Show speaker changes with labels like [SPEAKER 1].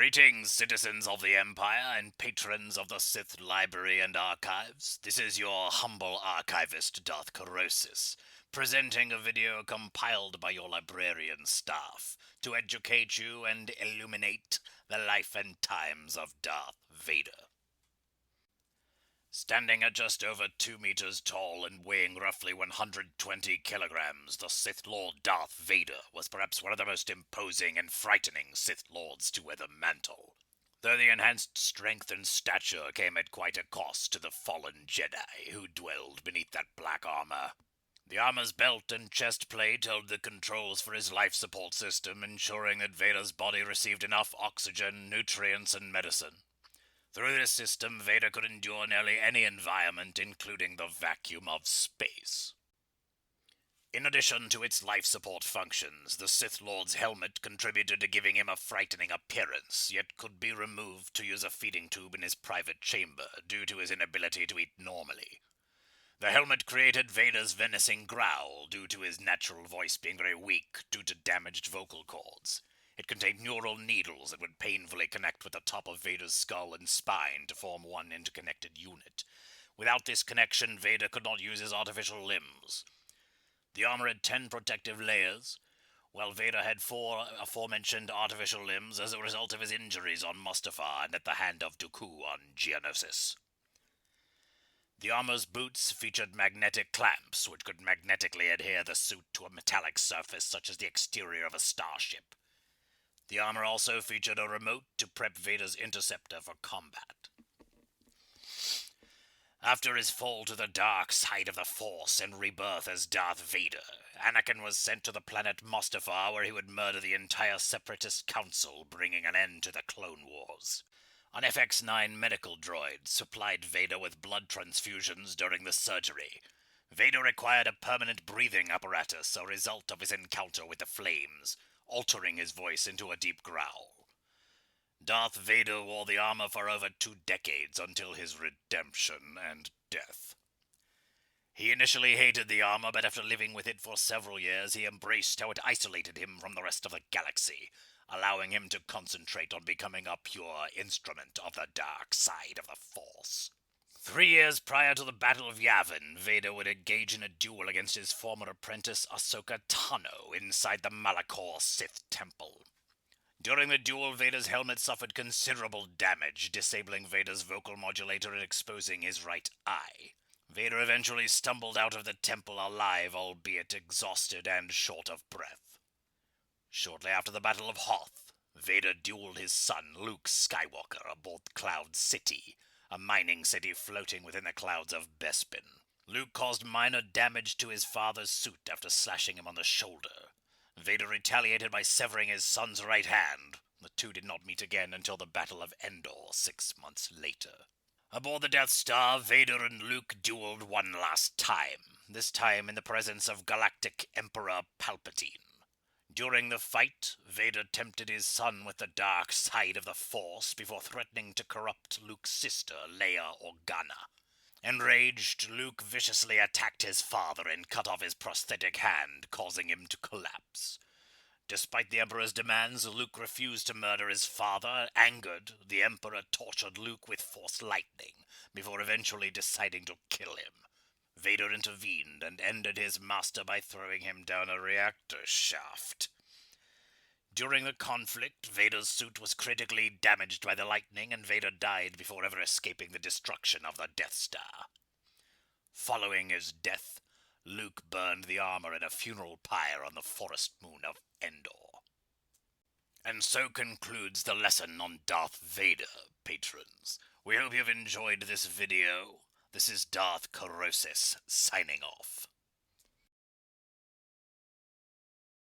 [SPEAKER 1] Greetings, citizens of the Empire and patrons of the Sith Library and Archives. This is your humble archivist, Darth Karasek, presenting a video compiled by your librarian staff to educate you and illuminate the life and times of Darth Vader. Standing at just over 2 meters tall and weighing roughly 120 kilograms, the Sith Lord Darth Vader was perhaps one of the most imposing and frightening Sith Lords to wear the mantle. Though the enhanced strength and stature came at quite a cost to the fallen Jedi who dwelled beneath that black armor. The armor's belt and chest plate held the controls for his life support system, ensuring that Vader's body received enough oxygen, nutrients, and medicine. Through this system, Vader could endure nearly any environment, including the vacuum of space. In addition to its life support functions, the Sith Lord's helmet contributed to giving him a frightening appearance, yet could be removed to use a feeding tube in his private chamber due to his inability to eat normally. The helmet created Vader's menacing growl due to his natural voice being very weak due to damaged vocal cords. It contained neural needles that would painfully connect with the top of Vader's skull and spine to form one interconnected unit. Without this connection, Vader could not use his artificial limbs. The armor had 10 protective layers, while Vader had 4 aforementioned artificial limbs as a result of his injuries on Mustafar and at the hand of Dooku on Geonosis. The armor's boots featured magnetic clamps, which could magnetically adhere the suit to a metallic surface such as the exterior of a starship. The armor also featured a remote to prep Vader's interceptor for combat. After his fall to the dark side of the Force and rebirth as Darth Vader, Anakin was sent to the planet Mustafar, where he would murder the entire Separatist Council, bringing an end to the Clone Wars. An FX-9 medical droid supplied Vader with blood transfusions during the surgery. Vader required a permanent breathing apparatus, a result of his encounter with the flames, altering his voice into a deep growl. Darth Vader wore the armor for over 2 decades until his redemption and death. He initially hated the armor, but after living with it for several years, he embraced how it isolated him from the rest of the galaxy, allowing him to concentrate on becoming a pure instrument of the dark side of the Force. 3 years prior to the Battle of Yavin, Vader would engage in a duel against his former apprentice Ahsoka Tano inside the Malachor Sith Temple. During the duel, Vader's helmet suffered considerable damage, disabling Vader's vocal modulator and exposing his right eye. Vader eventually stumbled out of the temple alive, albeit exhausted and short of breath. Shortly after the Battle of Hoth, Vader dueled his son, Luke Skywalker, aboard Cloud City, a mining city floating within the clouds of Bespin. Luke caused minor damage to his father's suit after slashing him on the shoulder. Vader retaliated by severing his son's right hand. The two did not meet again until the Battle of Endor 6 months later. Aboard the Death Star, Vader and Luke dueled one last time, this time in the presence of Galactic Emperor Palpatine. During the fight, Vader tempted his son with the dark side of the Force before threatening to corrupt Luke's sister, Leia Organa. Enraged, Luke viciously attacked his father and cut off his prosthetic hand, causing him to collapse. Despite the Emperor's demands, Luke refused to murder his father. Angered, the Emperor tortured Luke with Force lightning, before eventually deciding to kill him. Vader intervened and ended his master by throwing him down a reactor shaft. During the conflict, Vader's suit was critically damaged by the lightning, and Vader died before ever escaping the destruction of the Death Star. Following his death, Luke burned the armor in a funeral pyre on the forest moon of Endor. And so concludes the lesson on Darth Vader, patrons. We hope you've enjoyed this video. This is Darth Karasek signing off.